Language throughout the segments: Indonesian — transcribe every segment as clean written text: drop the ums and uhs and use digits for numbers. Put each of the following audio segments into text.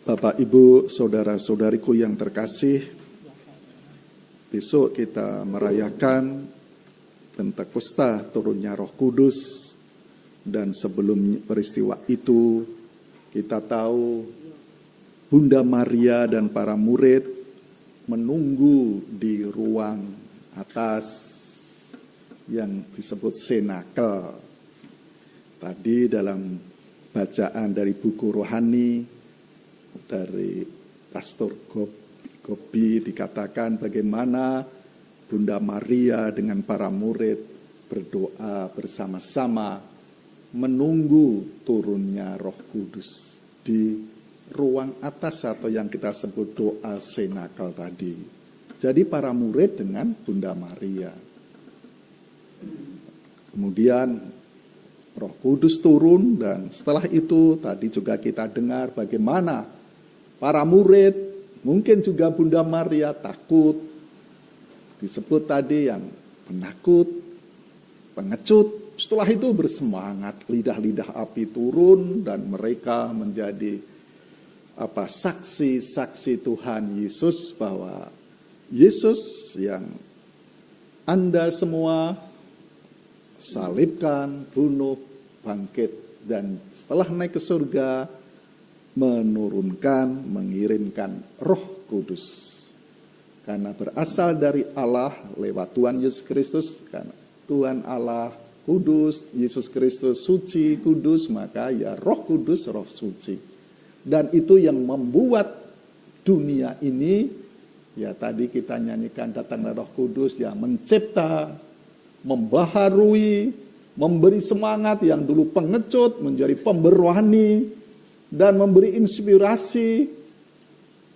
Bapak, Ibu, saudara-saudariku yang terkasih, besok kita merayakan Pentakosta turunnya Roh Kudus, dan sebelum peristiwa itu kita tahu Bunda Maria dan para murid menunggu di ruang atas yang disebut senakel. Tadi dalam bacaan dari buku rohani dari Pastor Gobi dikatakan bagaimana Bunda Maria dengan para murid berdoa bersama-sama menunggu turunnya Roh Kudus di ruang atas atau yang kita sebut doa senakel tadi. Jadi para murid dengan Bunda Maria. Kemudian Roh Kudus turun, dan setelah itu tadi juga kita dengar bagaimana para murid, mungkin juga Bunda Maria takut. Disebut tadi yang penakut, pengecut. Setelah itu bersemangat, lidah-lidah api turun dan mereka menjadi saksi-saksi Tuhan Yesus, bahwa Yesus yang Anda semua salibkan, bunuh, bangkit, dan setelah naik ke surga mengirimkan Roh Kudus. Karena berasal dari Allah lewat Tuhan Yesus Kristus, karena Tuhan Allah kudus, Yesus Kristus suci, kudus, maka ya Roh Kudus, Roh suci. Dan itu yang membuat dunia ini, ya tadi kita nyanyikan datanglah Roh Kudus yang mencipta, membaharui, memberi semangat yang dulu pengecut menjadi pemberani, dan memberi inspirasi.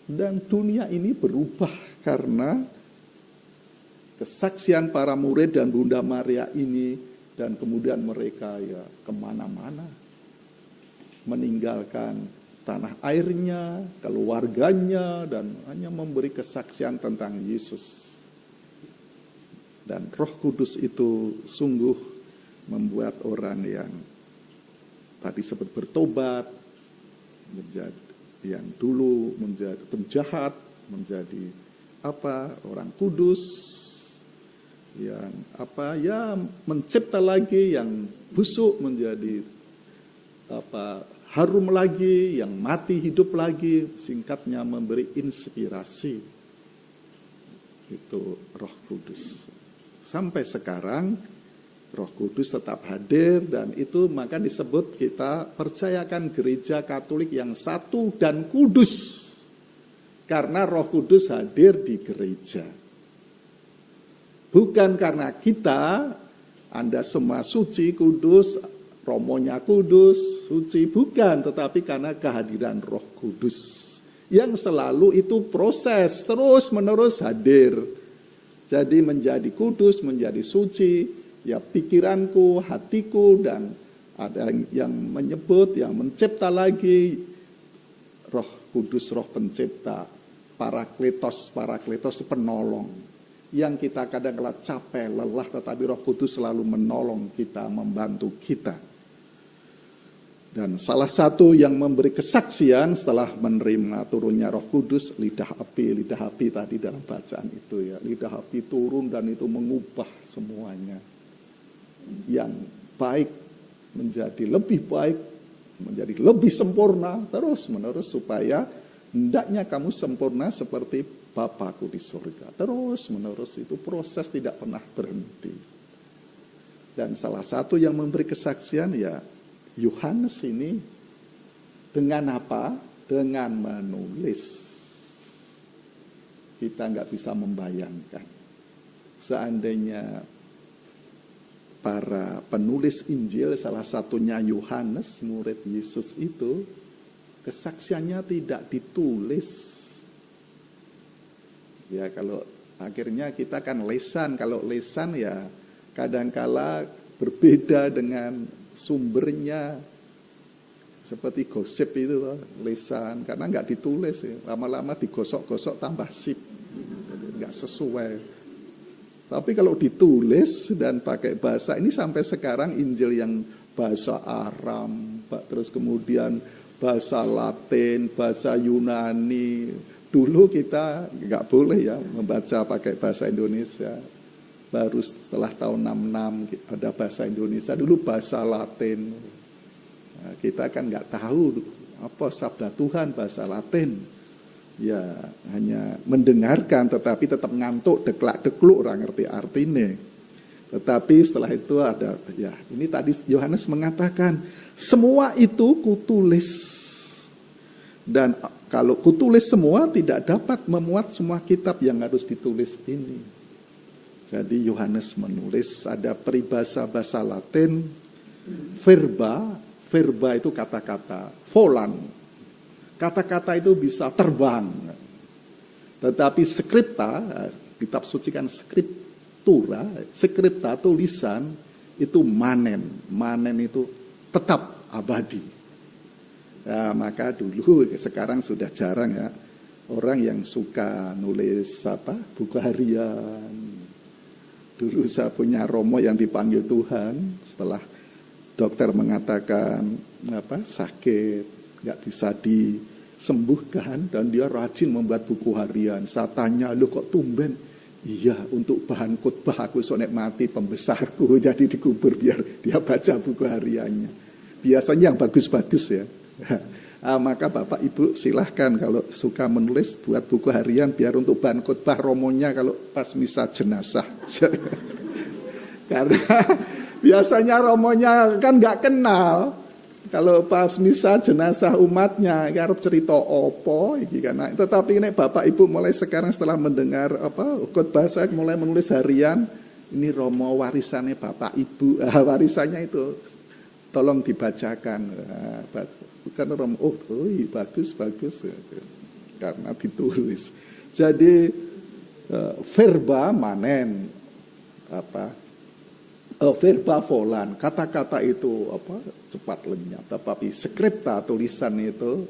Dan dunia ini berubah karena kesaksian para murid dan Bunda Maria ini, dan kemudian mereka ya kemana-mana, meninggalkan tanah airnya, keluarganya, dan hanya memberi kesaksian tentang Yesus. Dan Roh Kudus itu sungguh membuat orang yang tadi sebut bertobat, menjadi yang dulu menjadi penjahat, menjadi orang kudus, yang mencipta lagi, yang busuk menjadi harum lagi, yang mati hidup lagi, singkatnya memberi inspirasi. Itu Roh Kudus. Sampai sekarang Roh Kudus tetap hadir, dan itu maka disebut kita percayakan gereja Katolik yang satu dan kudus. Karena Roh Kudus hadir di gereja. Bukan karena kita, Anda semua suci, kudus, romonya kudus, suci, bukan. Tetapi karena kehadiran Roh Kudus. Yang selalu itu proses, terus menerus hadir. Jadi menjadi kudus, menjadi suci, ya pikiranku, hatiku, dan ada yang menyebut, yang mencipta lagi, Roh Kudus, Roh Pencipta, Parakletos itu penolong. Yang kita kadang-kadang capek, lelah, tetapi Roh Kudus selalu menolong kita, membantu kita. Dan salah satu yang memberi kesaksian setelah menerima turunnya Roh Kudus, lidah api tadi dalam bacaan itu ya. Lidah api turun dan itu mengubah semuanya. Yang baik menjadi lebih baik, menjadi lebih sempurna, terus menerus, supaya hendaknya kamu sempurna seperti Bapakku di surga. Terus menerus, itu proses tidak pernah berhenti. Dan salah satu yang memberi kesaksian ya Yohanes ini, dengan apa? Dengan menulis. Kita nggak bisa membayangkan. Seandainya para penulis Injil, salah satunya Yohanes, murid Yesus itu, kesaksiannya tidak ditulis. Ya kalau akhirnya kita kan lesan, kalau lesan ya kadangkala berbeda dengan sumbernya. Seperti gosip itu loh, lesan, karena nggak ditulis ya. Lama-lama digosok-gosok tambah sip, nggak sesuai. Tapi kalau ditulis dan pakai bahasa, ini sampai sekarang Injil yang bahasa Aram, terus kemudian bahasa Latin, bahasa Yunani. Dulu kita nggak boleh ya membaca pakai bahasa Indonesia. Baru setelah tahun 66 ada bahasa Indonesia. Dulu bahasa Latin. Nah, kita kan nggak tahu apa sabda Tuhan bahasa Latin. Ya hanya mendengarkan tetapi tetap ngantuk, deklak-dekluk, orang ngerti artinya. Tetapi setelah itu ada, ya ini tadi Yohanes mengatakan, semua itu kutulis. Dan kalau kutulis semua tidak dapat memuat semua kitab yang harus ditulis ini. Jadi Yohanes menulis, ada peribahasa bahasa Latin, verba itu kata-kata, volan, kata-kata itu bisa terbang. Tetapi skripta, kitab suci kan skripta tulisan itu manen itu tetap abadi. Ya, maka dulu, sekarang sudah jarang ya orang yang suka nulis buku harian. Dulu saya punya romo yang dipanggil Tuhan setelah dokter mengatakan sakit, nggak bisa disembuhkan, dan dia rajin membuat buku harian. Saya tanya, lu kok tumben? Iya, untuk bahan khotbah aku sonek mati pembesarku, jadi dikubur biar dia baca buku hariannya. Biasanya yang bagus-bagus ya. Maka Bapak Ibu silahkan kalau suka menulis buat buku harian biar untuk bahan khotbah romonya kalau pas misa jenazah. Karena biasanya romonya kan nggak kenal. Kalau pas misa jenazah umatnya, harap cerita opo, karena. Tetapi ini Bapak Ibu mulai sekarang setelah mendengar khotbah saya mulai menulis harian. Ini romo warisannya Bapak Ibu, warisannya itu tolong dibacakan. Bukan romo, bagus karena ditulis. Jadi verba manen, verba volan, kata-kata itu cepat lenyap, tetapi skripta tulisan itu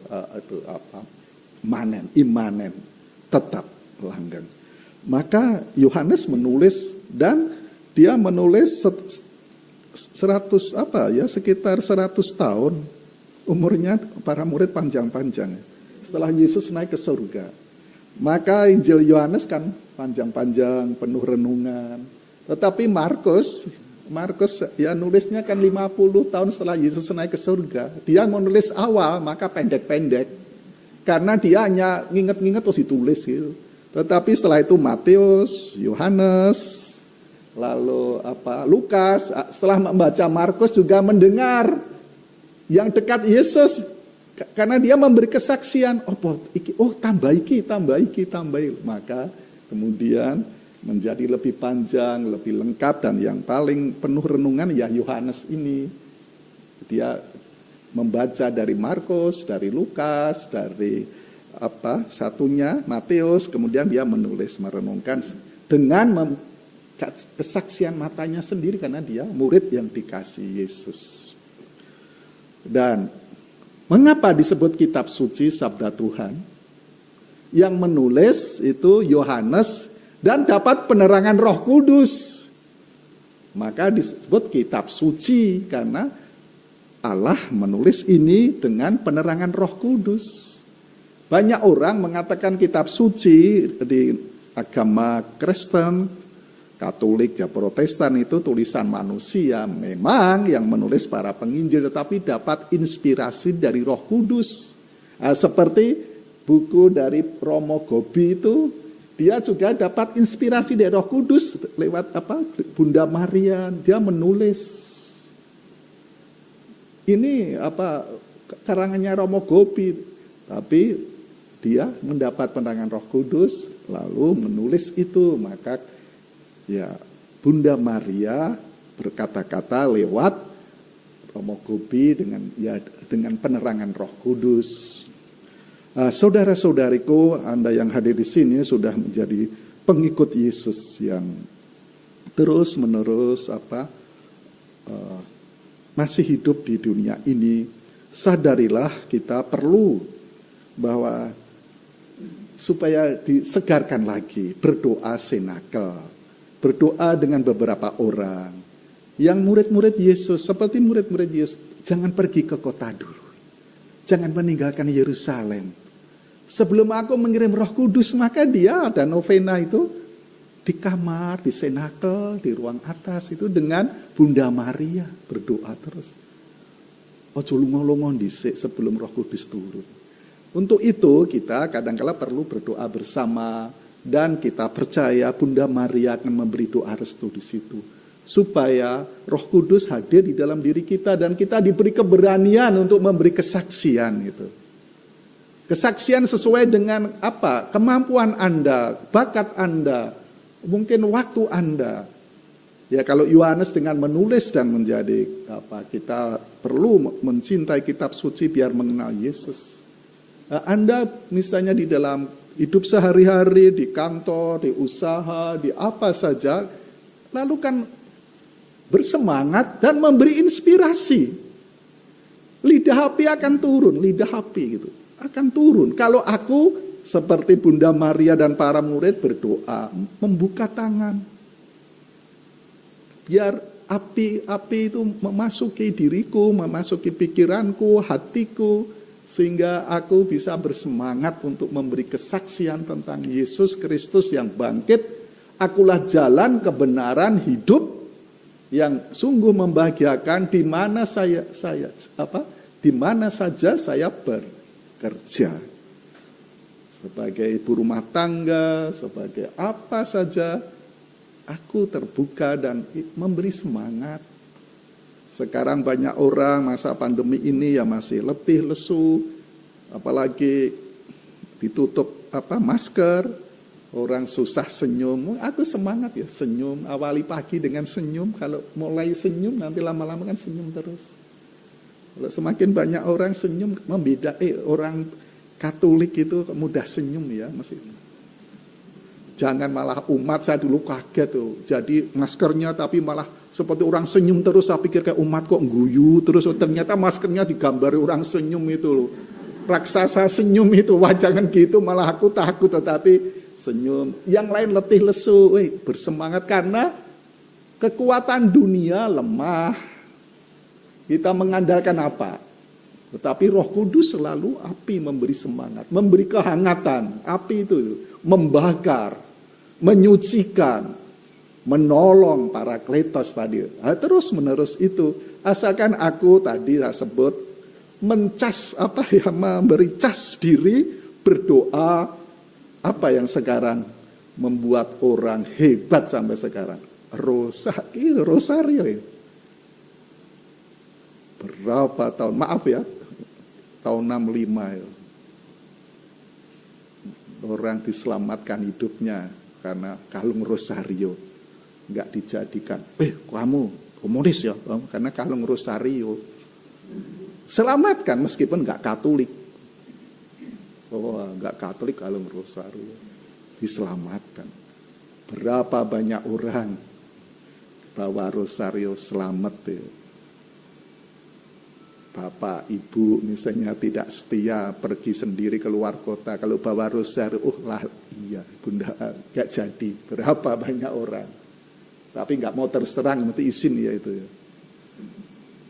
manen, imanen, tetap langgeng. Maka Yohanes menulis, dan dia menulis sekitar 100 tahun umurnya. Para murid panjang-panjang setelah Yesus naik ke surga. Maka Injil Yohanes kan panjang-panjang, penuh renungan. Tetapi Markus ya nulisnya kan 50 tahun setelah Yesus naik ke surga. Dia menulis awal, maka pendek-pendek. Karena dia hanya nginget-nginget terus ditulis gitu. Tetapi setelah itu Matius, Yohanes, lalu Lukas, setelah membaca Markus juga mendengar yang dekat Yesus. Karena dia memberi kesaksian, tambah iki. Maka kemudian menjadi lebih panjang, lebih lengkap, dan yang paling penuh renungan ya Yohanes ini. Dia membaca dari Markus, dari Lukas, dari satunya Matius, kemudian dia menulis, merenungkan dengan kesaksian matanya sendiri karena dia murid yang dikasih Yesus. Dan mengapa disebut kitab suci sabda Tuhan? Yang menulis itu Yohanes dan dapat penerangan Roh Kudus. Maka disebut kitab suci karena Allah menulis ini dengan penerangan Roh Kudus. Banyak orang mengatakan kitab suci di agama Kristen, Katolik, ya Protestan itu tulisan manusia. Memang yang menulis para penginjil, tetapi dapat inspirasi dari Roh Kudus. Seperti buku dari Romo Gobi itu, dia juga dapat inspirasi dari Roh Kudus lewat Bunda Maria. Dia menulis. Ini karangannya Romo Gobi, tapi dia mendapat penerangan Roh Kudus lalu menulis itu. Maka ya Bunda Maria berkata-kata lewat Romo Gobi dengan penerangan Roh Kudus. Saudara-saudariku, Anda yang hadir di sini sudah menjadi pengikut Yesus yang terus-menerus masih hidup di dunia ini. Sadarilah kita perlu bahwa supaya disegarkan lagi, berdoa senakel, berdoa dengan beberapa orang yang murid-murid Yesus, seperti murid-murid Yesus, jangan pergi ke kota dulu. jangan meninggalkan Yerusalem. Sebelum aku mengirim Roh Kudus, maka dia ada novena itu di kamar, di senakel, di ruang atas itu dengan Bunda Maria berdoa terus. Ojo lungo-lungo dhisik sebelum Roh Kudus turun. Untuk itu kita kadang-kala perlu berdoa bersama dan kita percaya Bunda Maria akan memberi doa restu di situ. Supaya Roh Kudus hadir di dalam diri kita dan kita diberi keberanian untuk memberi kesaksian gitu. Kesaksian sesuai dengan apa? Kemampuan Anda, bakat Anda, mungkin waktu Anda. Ya kalau Yohanes dengan menulis dan menjadi apa? Kita perlu mencintai kitab suci biar mengenal Yesus. Anda misalnya di dalam hidup sehari-hari, di kantor, di usaha, di apa saja, lalu kan bersemangat dan memberi inspirasi. Lidah api akan turun, lidah api gitu. Akan turun. Kalau aku seperti Bunda Maria dan para murid berdoa, membuka tangan. Biar api itu memasuki diriku, memasuki pikiranku, hatiku, sehingga aku bisa bersemangat untuk memberi kesaksian tentang Yesus Kristus yang bangkit. Akulah jalan, kebenaran, hidup yang sungguh membahagiakan di mana di mana saja saya bekerja. Sebagai ibu rumah tangga, sebagai apa saja, aku terbuka dan memberi semangat. Sekarang banyak orang masa pandemi ini ya masih letih, lesu, apalagi ditutup masker, orang susah senyum. Aku semangat ya senyum, awali pagi dengan senyum. Kalau mulai senyum nanti lama-lama kan senyum terus. Kalau semakin banyak orang senyum, orang Katolik itu mudah senyum ya masih. Jangan malah umat, saya dulu kaget tuh. Jadi maskernya tapi malah seperti orang senyum terus. Saya pikir kayak umat kok guyu terus. Ternyata maskernya digambari orang senyum itu loh. Raksasa senyum itu. Wah jangan gitu, malah aku takut. Tetapi senyum. Yang lain letih lesu. Bersemangat karena kekuatan dunia lemah. Kita mengandalkan apa? Tetapi Roh Kudus selalu api memberi semangat. Memberi kehangatan. Api itu membakar, menyucikan, menolong para kletos tadi. Terus menerus itu. Asalkan aku tadi saya sebut mencas memberi cas diri, berdoa, apa yang sekarang membuat orang hebat sampai sekarang. Rosario. Berapa tahun? Maaf ya. Tahun 65 ya. Orang diselamatkan hidupnya karena kalung rosario. Enggak dijadikan, kamu komunis ya, karena kalung rosario. Selamatkan meskipun enggak Katolik. Enggak Katolik kalung rosario. Diselamatkan. Berapa banyak orang bawa rosario selamat ya. Bapak, ibu misalnya tidak setia pergi sendiri keluar kota. Kalau bawa rosario, iya bunda gak jadi. Berapa banyak orang. Tapi gak mau terus terang, mesti izin ya itu ya.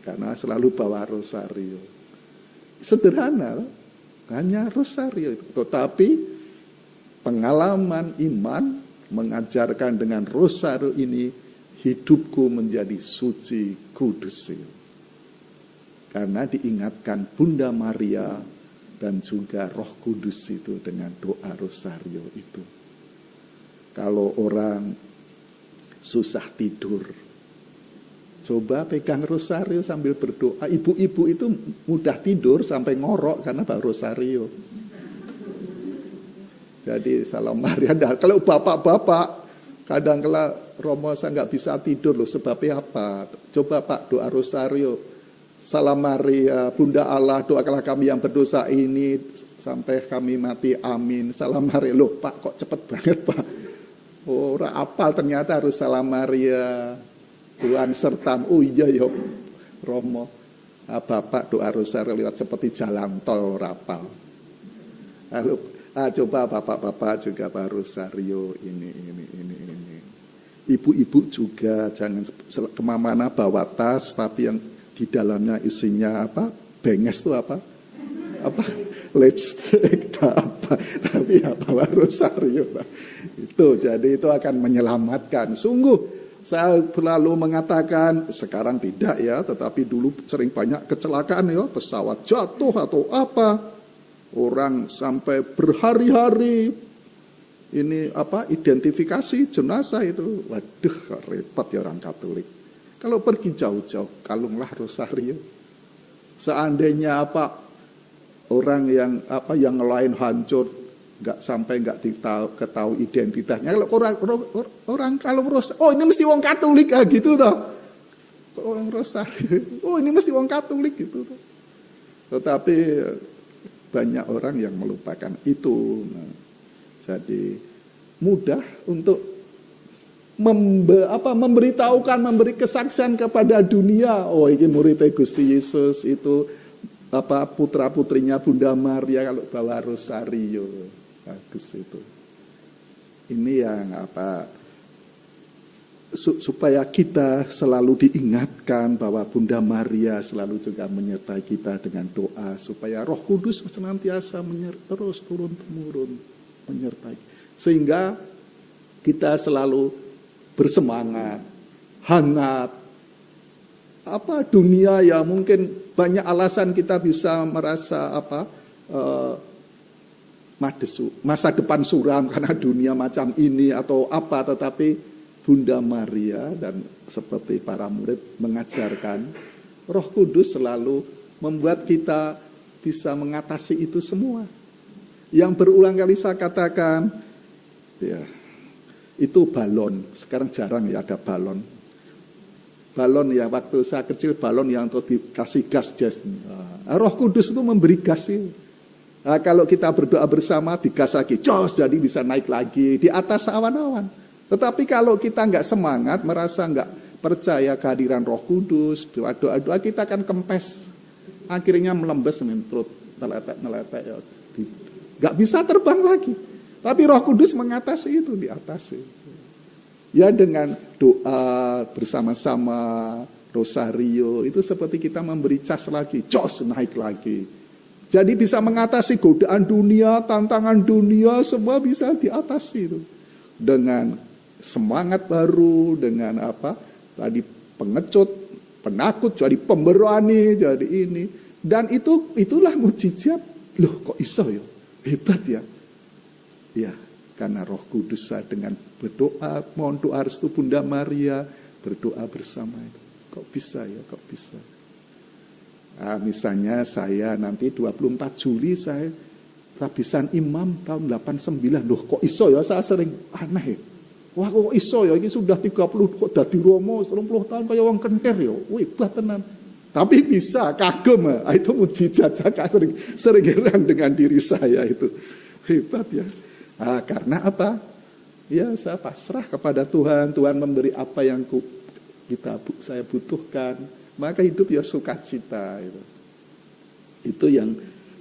Karena selalu bawa rosario. Sederhana, hanya rosario itu. Tetapi pengalaman iman mengajarkan dengan rosario ini, hidupku menjadi suci, kudus. Karena diingatkan Bunda Maria dan juga Roh Kudus itu dengan doa rosario itu. Kalau orang susah tidur, coba pegang rosario sambil berdoa. Ibu-ibu itu mudah tidur sampai ngorok karena bawa rosario. Jadi salam Maria. Kalau bapak-bapak kadang-kala Romo saya nggak bisa tidur loh, sebabnya apa? Coba Pak doa rosario. Salam Maria, Bunda Allah, doakanlah kami yang berdosa ini sampai kami mati, amin. Salam Maria, loh Pak kok cepet banget Pak. Orang apal ternyata harus salam Maria, Tuhan sertamu. Oh iya ya Romo, Bapak doa rosario lewat seperti jalan tol rapal. Lalu coba bapak-bapak juga baru rosario ini. Ibu-ibu juga jangan kemana-mana bawa tas, tapi yang di dalamnya isinya apa? Benges itu apa? apa lipstick apa, tapi bawa rosario. Itu jadi itu akan menyelamatkan. Sungguh saya selalu mengatakan, sekarang tidak ya, tetapi dulu sering banyak kecelakaan ya, pesawat jatuh atau apa, orang sampai berhari-hari ini identifikasi jenazah itu. Waduh, repot ya orang Katolik. Kalau pergi jauh-jauh, kalunglah rosario. Seandainya orang yang lain hancur, nggak ketahui identitasnya. Kalau orang kalung rosario, oh ini mesti wong Katolik gitu toh. Kalau orang rosario, oh ini mesti wong Katolik gitu toh. Tetapi banyak orang yang melupakan itu. Nah, jadi mudah untuk memberitahukan, memberi kesaksian kepada dunia. Oh, ini muridnya Gusti Yesus itu putra-putrinya Bunda Maria kalau bawa rosario. Bagus itu. Ini yang supaya kita selalu diingatkan bahwa Bunda Maria selalu juga menyertai kita dengan doa, supaya Roh Kudus senantiasa terus turun-temurun menyertai, sehingga kita selalu bersemangat, hangat. Dunia ya mungkin banyak alasan kita bisa merasa masa depan suram karena dunia macam ini atau apa, tetapi Bunda Maria dan seperti para murid mengajarkan, Roh Kudus selalu membuat kita bisa mengatasi itu semua. Yang berulang kali saya katakan, ya, itu balon. Sekarang jarang ya ada balon. Balon ya waktu saya kecil, balon yang dikasih gas. Roh Kudus itu memberi gas itu. Nah, kalau kita berdoa bersama, digas lagi, jos, jadi bisa naik lagi di atas awan-awan. Tetapi kalau kita nggak semangat, merasa nggak percaya kehadiran Roh Kudus, doa-doa kita akan kempes. Akhirnya melembes, menurut neletek, nggak bisa terbang lagi. Tapi Roh Kudus mengatasi itu, diatasi. Ya dengan doa bersama-sama, rosario, itu seperti kita memberi cas lagi, jos, naik lagi. Jadi bisa mengatasi godaan dunia, tantangan dunia, semua bisa diatasi itu. Dengan semangat baru, dengan tadi pengecut, penakut, jadi pemberani, jadi ini. Dan itulah mujizat. Loh kok iso ya? Hebat ya. Ya, karena Roh Kudus dengan berdoa, mohon doa restu Bunda Maria, berdoa bersama itu. Kok bisa ya, kok bisa. Nah, misalnya saya nanti 24 Juli saya tabisan imam tahun 89. Loh kok iso ya, saya sering aneh ya. Wah kok iso ya, ini sudah 30 kok dadi romo 30 tahun kayak orang kenter ya. Wih, hebat tenan. Tapi bisa, kagum ya. Itu mujizat, saya sering heran dengan diri saya itu. Hebat ya. Nah, karena apa? Ya saya pasrah kepada Tuhan. Tuhan memberi apa yang saya butuhkan. Maka hidup ya sukacita. Itu yang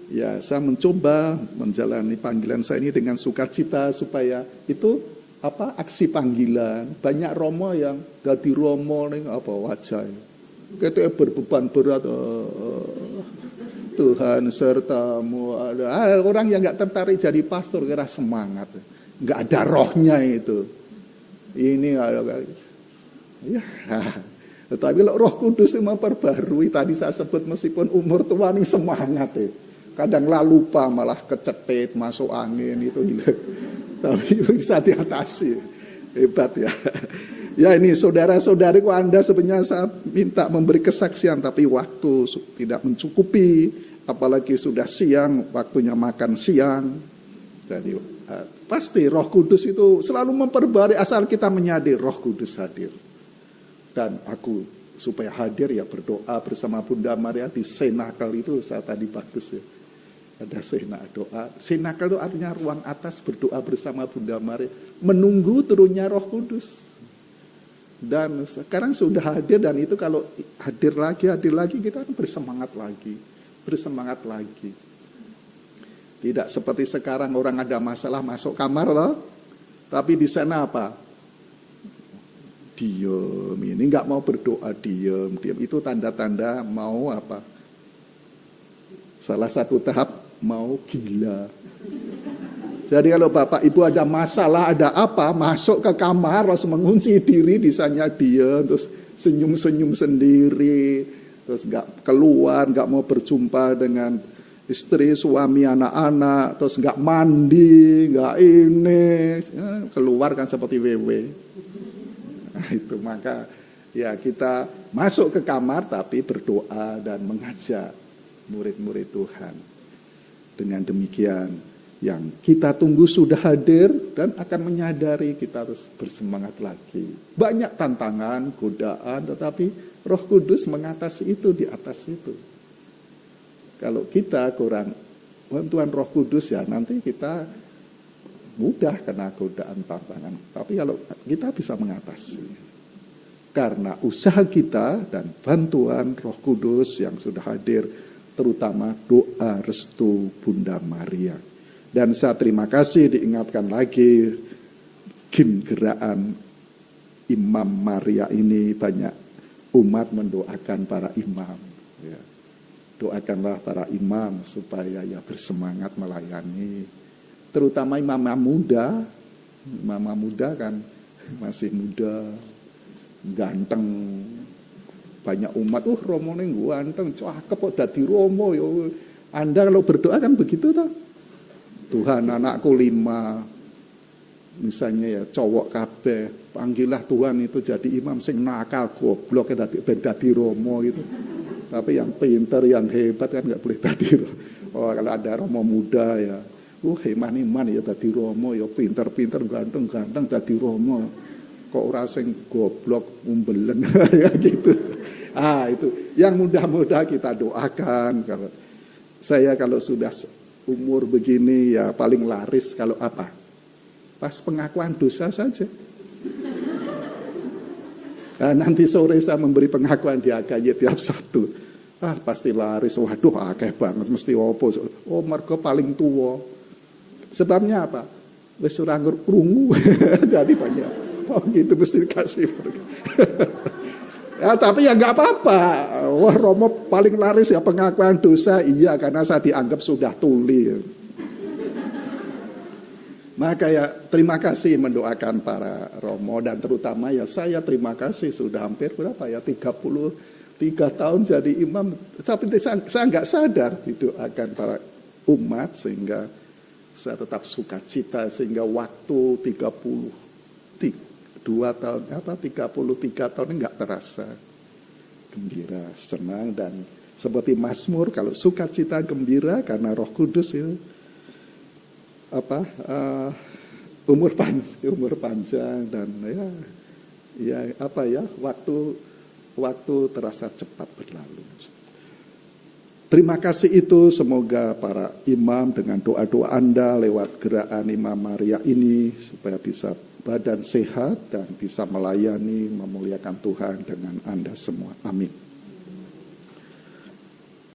ya saya mencoba menjalani panggilan saya ini dengan sukacita supaya itu aksi panggilan. Banyak romo yang dadi romo ning wajah. Kita berbeban berat. Tuhan sertamu. Ada orang yang nggak tertarik jadi pastor kira semangat, nggak ada rohnya itu. Ini ya. Tetapi kalau Roh Kudus memperbarui, tadi saya sebut meskipun umur tua ini semangat ya. Kadang lupa malah kecetit masuk angin itu. Tapi bisa diatasi. Hebat ya. Ya ini saudara-saudariku, Anda sebenarnya saya minta memberi kesaksian, tapi waktu tidak mencukupi, apalagi sudah siang, waktunya makan siang. Jadi pasti Roh Kudus itu selalu memperbarui asal kita menyadari Roh Kudus hadir. Dan aku supaya hadir ya berdoa bersama Bunda Maria di senakel itu, saya tadi bagus ya. Ada doa. Senakel itu artinya ruang atas, berdoa bersama Bunda Maria, menunggu turunnya Roh Kudus. Dan sekarang sudah hadir, dan itu kalau hadir lagi kita bersemangat lagi. Tidak seperti sekarang orang ada masalah masuk kamar loh, tapi di sana apa? Diam, ini nggak mau berdoa, diam. Itu tanda-tanda mau apa? Salah satu tahap mau gila. Jadi kalau Bapak Ibu ada masalah, ada apa, masuk ke kamar, langsung mengunci diri, disanya diam, terus senyum-senyum sendiri, terus gak keluar, gak mau berjumpa dengan istri, suami, anak-anak, terus gak mandi, gak ini, keluar kan seperti wewe. Nah, itu maka ya kita masuk ke kamar tapi berdoa dan mengajak murid-murid Tuhan. Dengan demikian yang kita tunggu sudah hadir dan akan menyadari kita harus bersemangat lagi. Banyak tantangan, godaan, tetapi Roh Kudus mengatasi itu, di atas itu. Kalau kita kurang bantuan Roh Kudus ya nanti kita mudah kena godaan, tantangan. Tapi kalau kita bisa mengatasi. Karena usaha kita dan bantuan Roh Kudus yang sudah hadir, terutama doa restu Bunda Maria. Dan saya terima kasih diingatkan lagi gerakan Imam Maria ini, banyak umat mendoakan para imam. Ya. Doakanlah para imam supaya ya bersemangat melayani. Terutama imam muda. Imam muda kan masih muda, ganteng. Banyak umat, Romo ini ganteng, cakep kok dadi Romo. Ya. Anda kalau berdoa kan begitu toh. Tuhan anakku 5, misalnya ya cowok kabeh, panggillah Tuhan itu jadi imam sing nakal goblok dadi Romo gitu. Tapi yang pinter, yang hebat kan nggak boleh dadi Romo. Oh kalau ada Romo muda ya, iman ya dadi Romo, ya pinter-pinter ganteng-ganteng dadi Romo. Kok ora sing goblok umbelen ya gitu. Itu yang mudah-mudah kita doakan. Kalau sudah umur begini ya paling laris kalau apa? Pas pengakuan dosa saja. Nanti sore saya memberi pengakuan di AKY tiap Sabtu. Pasti laris. Waduh akeh banget mesti opo. Oh mergo paling tua. Sebabnya apa? Wis ora krungu. Jadi banyak. Oh gitu mesti dikasih. Ya, tapi ya nggak apa-apa. Wah Romo paling laris ya pengakuan dosa. Iya karena saya dianggap sudah tuli. Maka ya terima kasih mendoakan para Romo. Dan terutama ya saya terima kasih sudah hampir berapa ya 33 tahun jadi imam. Tapi saya nggak sadar didoakan para umat. Sehingga saya tetap sukacita. Sehingga waktu 33 tahun ini nggak terasa. Gembira, senang, dan seperti Mazmur kalau sukacita gembira karena Roh Kudus itu umur panjang dan waktu terasa cepat berlalu. Terima kasih itu semoga para imam dengan doa-doa Anda lewat gerakan Imam Maria ini supaya bisa badan sehat dan bisa melayani, memuliakan Tuhan dengan Anda semua. Amin.